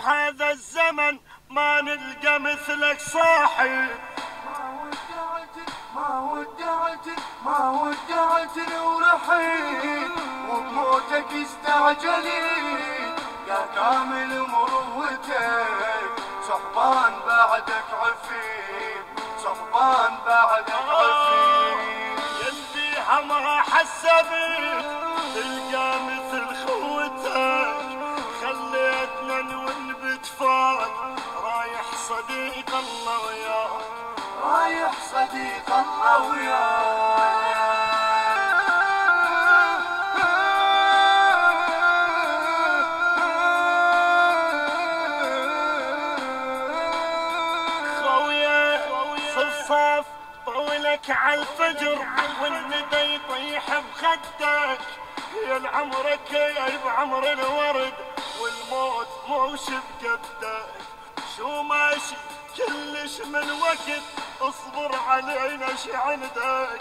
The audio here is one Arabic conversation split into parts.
بهذا الزمن ما نلقى مثلك صاحب. ما ودعتني ورحيل وبموتك استعجليت يا كامل مروتك. صحبان بعدك عفيف، صحبان بعدك عفيف. يلبيها ما حسبت تلقى مثل خوتك. خليتنا ننبت فوق رايح صديق الله وياك، رايح صديق الله وياك. صف طولك عالفجر والندى يطيح بخدك. يا العمرك يا بعمر الورد والموت موش بقدك. شو ماشي كلش من وقت اصبر علينا ش عندك.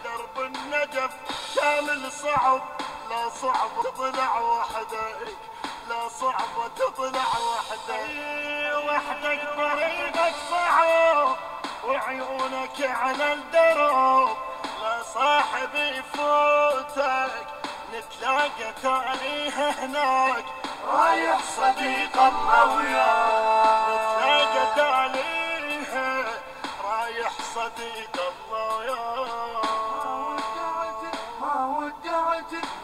درب النجف كامل صعب لا صعب تطلع وحدك، لا صعبة تطلع وحدك. وحدك طريقك صعب وعيونك على الدرب. لا صاحب يفوتك نتلاقى تاليه هناك. رايح صديق الله وياك، نتلاقى تاليه رايح صديق الله وياك.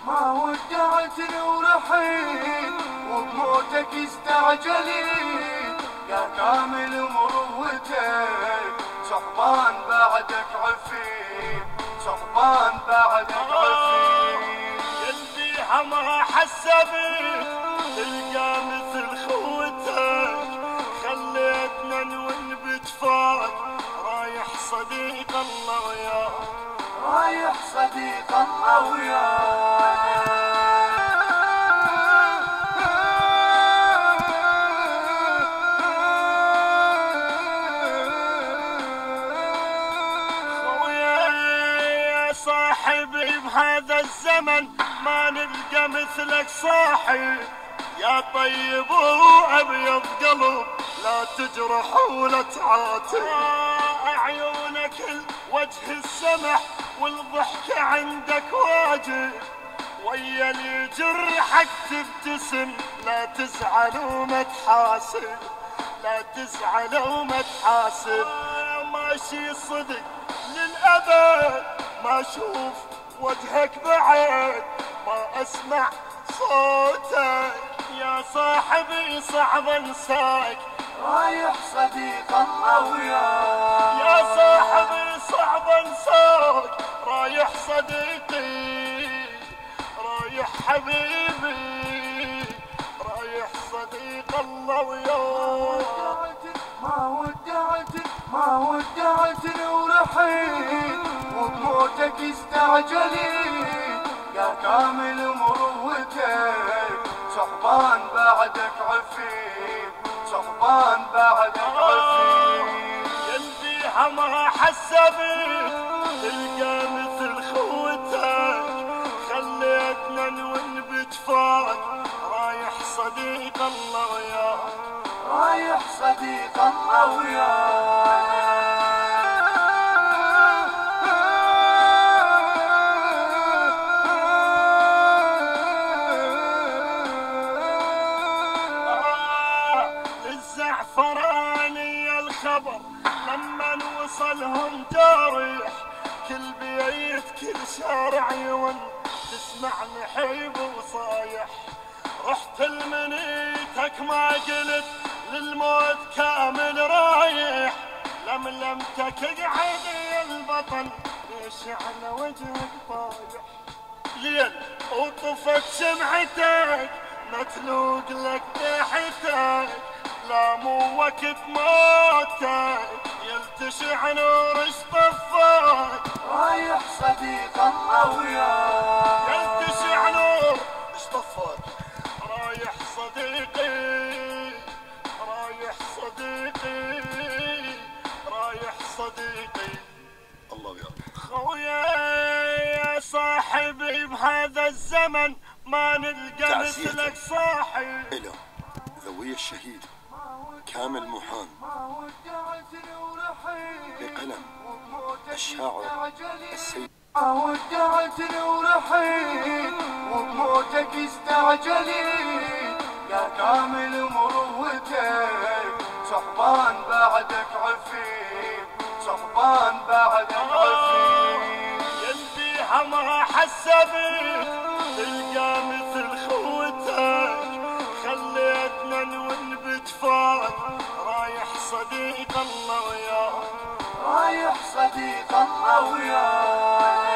ما ودعتني ورحيل وبموتك استعجليت يا كامل مروتك. صحبان بعدك عفيف، صحبان بعدك عفيف. يلبيها ما حسبت تلقى مثل خوتك. خليتنا ننبت فوق رايح صديق الله وياك، رايح صديق الله وياك. صاحبي بهذا الزمن ما نلقى مثلك صاحب. يا طيب وابيض قلب لا تجرح ولا تعاتب. عيونك الوجه السمح والضحكة عندك واجب. ويا اللي جرحك تبتسم لا تزعل وما تحاسب، لا تزعل وما تحاسب. ماشي صدق للأبد ما اشوف وجهك بعد، ما اسمع صوتك يا صاحبي صعب انساك. رايح صديق الله وياك، يا صاحبي صعب انساك. رايح صديقي رايح حبيبي رايح صديق الله وياك. ما ودعتني ورحيل وبموتك استعجليت يا كامل مروتك. صحبان بعدك عفيف، صحبان بعدك عفيف. يلبيها ما حسبت تلقى مثل خوتك. خليتنا ننبت فوق رايح صديق الله وياك، رايح صديق الله وياك. للزعفراني الخبر لما وصلهم جارح. كل بيت كل شارع يون تسمع نحيب وصايح. رحت لمنيتك ما قلت للموت كامل رايح. لملمتك اقعد يا البطل ليش على وجهك طايح. ليل وطفت شمعتك متلوق لك ضحكتك. لا مو وقت موتك يلتشع نور اشطفك. رايح صديق الله وياك، يلتشع نور اشطفك. رايح صديقي رايح صديقي رايح صديقي الله وياك. خويا يا صاحبي بهذا الزمن ما نلقى مثلك صاحب. ذوي الشهيد كامل موحان، بقلم الشاعر السيد. ودعتني ورحيت وبموتك استعجليت يا كامل مروتك، صحبان بعدك عفيف، صحبان بعدك عفيف. ينبيها ما حسبت تلقى مثل خوتك، خليتنا نونبت فات رايح صديق الله وياك، رايح صديق الله وياك.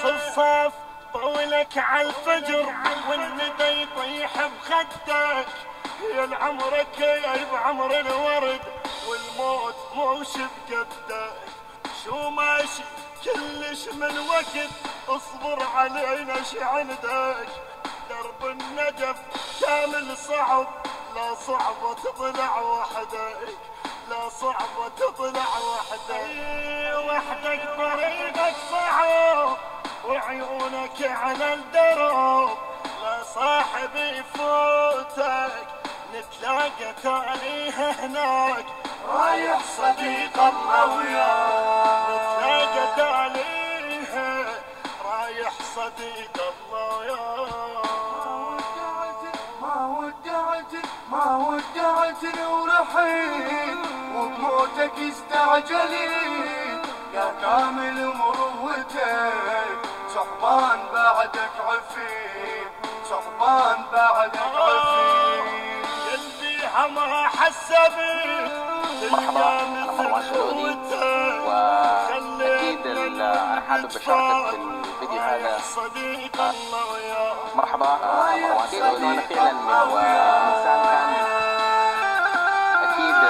صفصف طولك عالفجر والندى يطيح بخدك، يا العمرك يا بعمر الورد والموت موش بقدك. شو ماشي كلش من وقت اصبر علينا عندك، درب النجف كامل صعب لا صعبة تطلع وحدك، لا صعبة تطلع وحدك. وحدك طريقك صعب وعيونك على الدرب، لا صاحب يفوتك نتلاقى تاليه هناك، رايح صديق الله وياك، نتلاقى تاليه رايح صديق الله وياك. ما ودعتني ورحيت وبموتك استعجليت يا كامل مروتك، صحبان بعدك عفيف، صحبان بعدك عفيف. ينبيها ما حسبت مرحبا، أنا مروان سعودي، وأكيد أنا حابب أشاركك في الفيديو هذا. مرحبا، مروان سعودي، وأنا فعلا من إنسان كان أكيد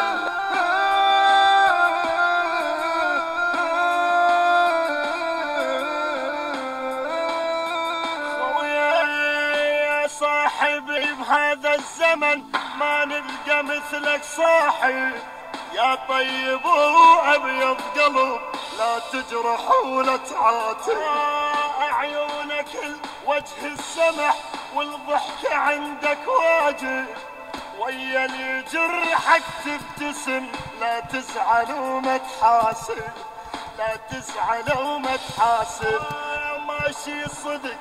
خويا صاحبي بهذا الزمن ما نلقى مثلك صاحب، يا طيب وابيض قلب لا تجرح ولا تعاتب. عيونك الوجه السمح والضحكة عندك واجب، ويا اللي جرحك تبتسم لا تزعل وما تحاسب، لا تزعل وما تحاسب. ماشي صدق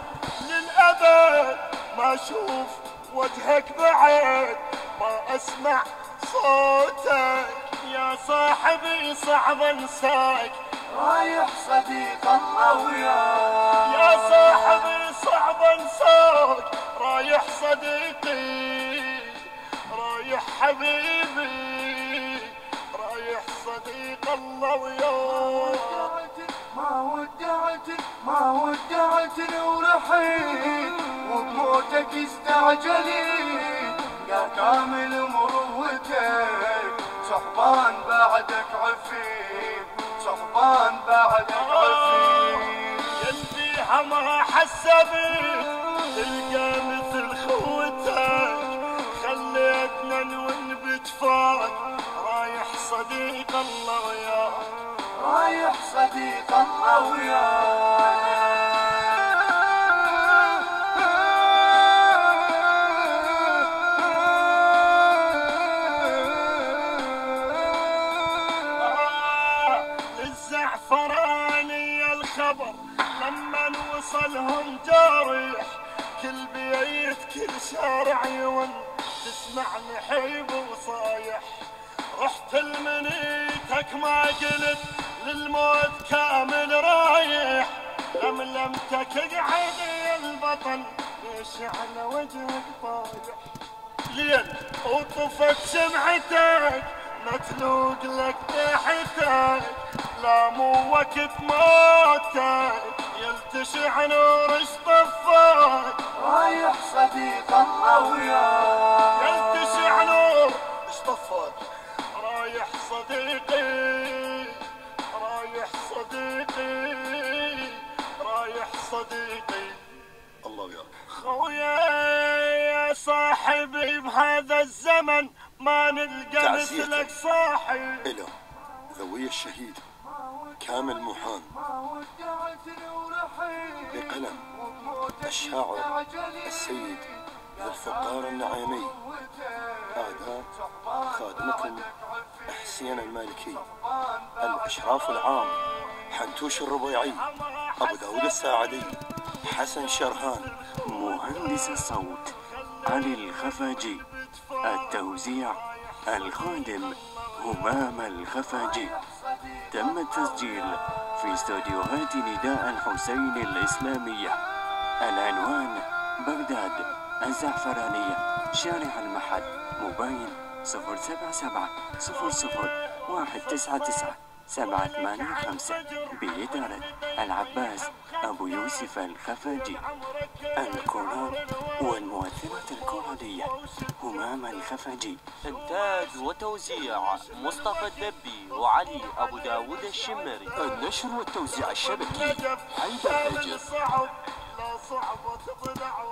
للأبد ما اشوف وجهك بعد، ما اسمع صوتك يا صاحبي صعب انساك، رايح صديق الله وياك، يا صاحبي صعب انساك، رايح صديقي رايح حبيبي رايح صديق الله وياك. ما ودعتني ورحيت وبموتك استعجليت يا كامل مروتك، صحبان بعدك عفيف، صحبان بعدك عفيف. ينبيها ما حسبت تلقى مثل خوتك، خليتنا نونبت فات رايح صديق الله وياك، رايح صديق الله وياك. للزعفراني الخبر لما وصلهم جارح، كل بيت كل شارع يون تسمع نحيب وصايح. رحت لمنيتك ما قلت للموت كامل رايح، لملمتك اقعد يا البطل ليش على وجهك طايح. ليل وطفت شمعتك متلوق لك ضحكتك، لا مو وقت موتك يلتشع نور اشطفك، رايح صديق الله وياك، يلتشع نور اشطفك، رايح صديقي رايح صديقي رايح صديقي الله وياك. خويا يا صاحبي بهذا الزمن ما نلقى تعزيتك مثلك صاحب، إلى ذوي الشهيد كامل محان. بقلم الشاعر السيد ذو الفقار النعيمي. أداء خادمكم حسين المالكي. الإشراف العام حنتوش الربيعي. أبو داود الساعدي. حسن شرهان. مهندس الصوت علي الخفاجي. التوزيع الخادم همام الخفاجي. تم التسجيل في استوديوهات نداء الحسين الإسلامية. العنوان بغداد الزعفرانية، شارع المحل، موبايل 077 00 199 785 بإدارة العباس أبو يوسف الخفاجي. الكورال والمؤثرة الكورالية همام الخفاجي. إنتاج وتوزيع مصطفى الدبي وعلي أبو داود الشمري. النشر والتوزيع الشبكي حيدر نجف. لا صعبة تضلع